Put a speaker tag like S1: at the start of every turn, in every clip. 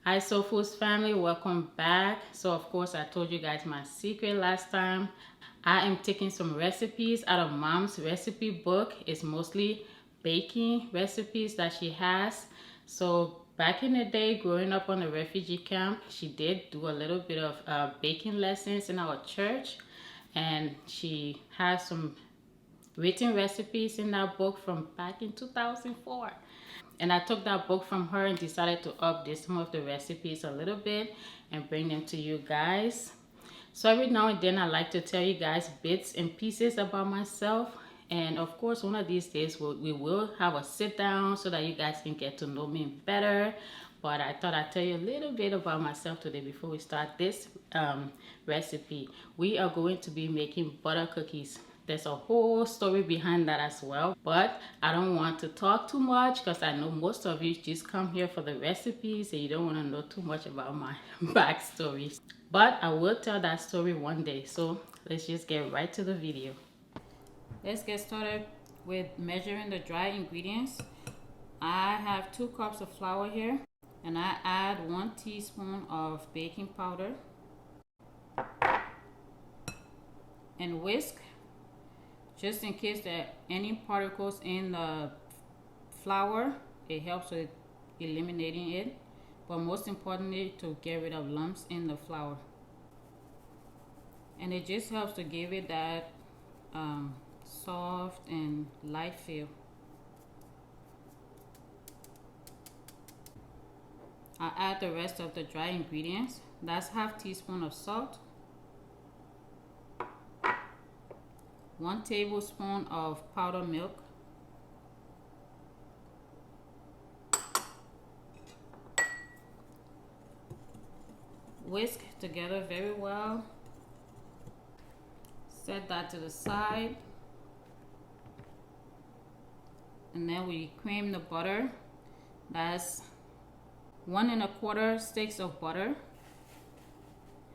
S1: Hi SoeFoods family, welcome back. So of course I told you guys my secret last time. I am taking some recipes out of mom's recipe book. It's mostly baking recipes that she has. So back in the day, growing up on a refugee camp, she did do a little bit of baking lessons in our church, and she has some written recipes in that book from back in 2004. And I took that book from her and decided to update some of the recipes a little bit and bring them to you guys. So every now and then I like to tell you guys bits and pieces about myself. And of course, one of these days we will have a sit down so that you guys can get to know me better. But I thought I'd tell you a little bit about myself today before we start this recipe. We are going to be making butter cookies. There's a whole story behind that as well, but I don't want to talk too much because I know most of you just come here for the recipes and you don't want to know too much about my backstory. But I will tell that story one day, so let's just get right to the video. Let's get started with measuring the dry ingredients. I have 2 cups of flour here, and I add 1 teaspoon of baking powder and whisk just in case there are any particles in the flour. It helps with eliminating it, but most importantly to get rid of lumps in the flour. And it just helps to give it that soft and light feel. I add the rest of the dry ingredients. That's half teaspoon of salt, 1 tablespoon of powdered milk, whisk together very well. Set that to the side, and then we cream the butter. That's 1 1/4 sticks of butter,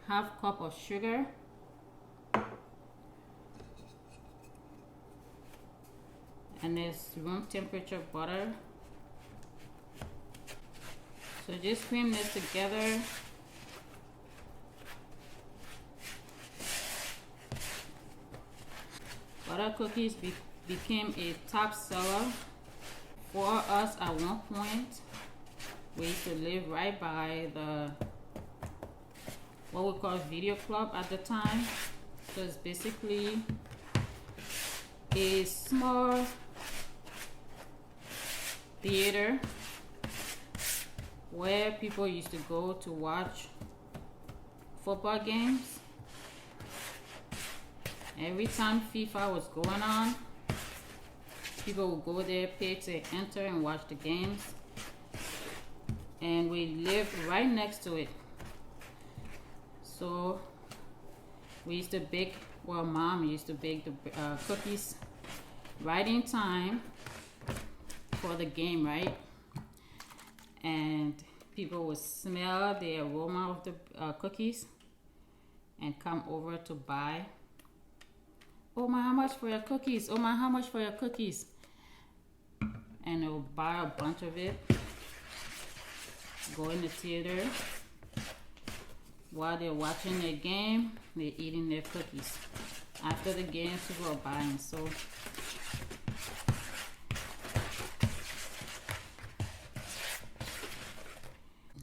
S1: half cup of sugar, and it's room temperature butter. So just cream this together. Butter cookies became a top seller for us at one point. We used to live right by the what we call video club at the time. So it's basically a small theater where people used to go to watch football games. Every time FIFA was going on, people would go there, pay to enter and watch the games. And we lived right next to it. So we used to bake, well, mom used to bake the cookies right in time for the game, right? And people would smell the aroma of the cookies and come over to buy. Oh my, how much for your cookies? Oh my, how much for your cookies? And they'll buy a bunch of it, go in the theater. While they're watching their game, they're eating their cookies. After the game, people are buying. So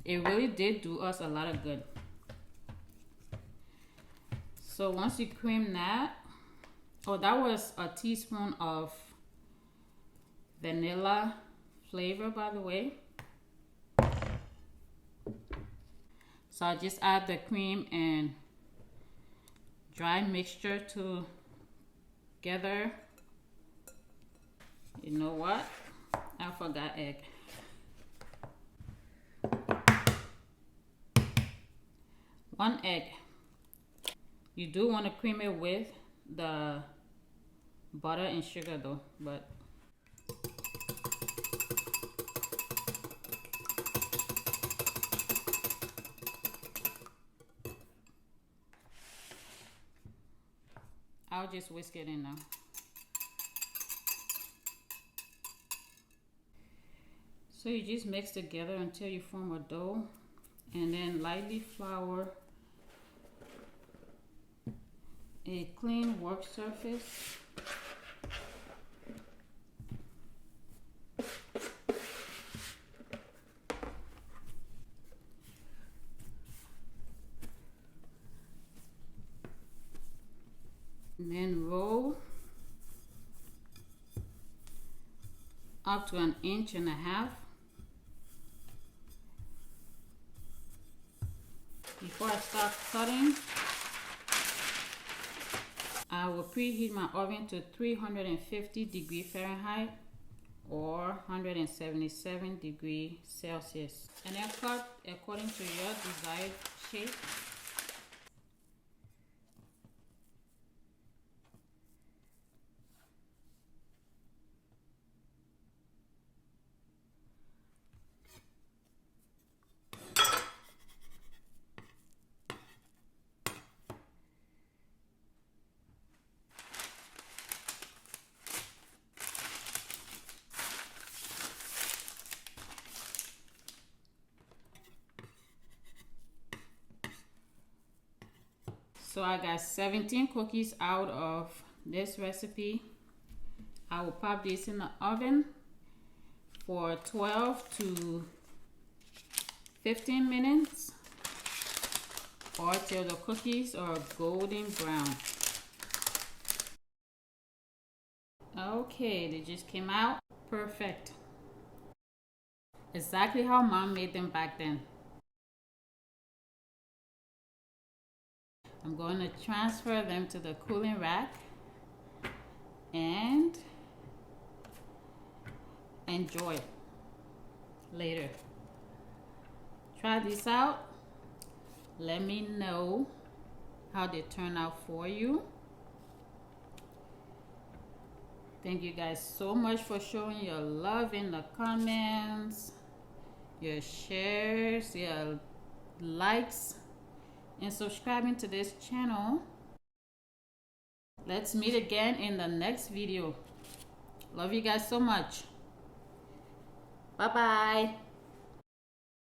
S1: it really did do us a lot of good. So once you cream that, oh, that was a teaspoon of vanilla flavor, by the way. So I just add the cream and dry mixture together. You know what? I forgot egg. 1 egg. You do want to cream it with the butter and sugar though, but I'll just whisk it in now. So you just mix together until you form a dough, and then lightly flour a clean work surface. And then roll up to 1.5 inches. Before I start cutting, I will preheat my oven to 350 degrees Fahrenheit or 177 degrees Celsius, and then cut according to your desired shape. So I got 17 cookies out of this recipe. I will pop this in the oven for 12 to 15 minutes or till the cookies are golden brown. Okay, they just came out perfect. Exactly how mom made them back then. I'm going to transfer them to the cooling rack and enjoy later. Try this out. Let me know how they turn out for you. Thank you guys so much for showing your love in the comments, your shares, your likes, and subscribing to this channel. Let's meet again in the next video. Love you guys so much. Bye bye.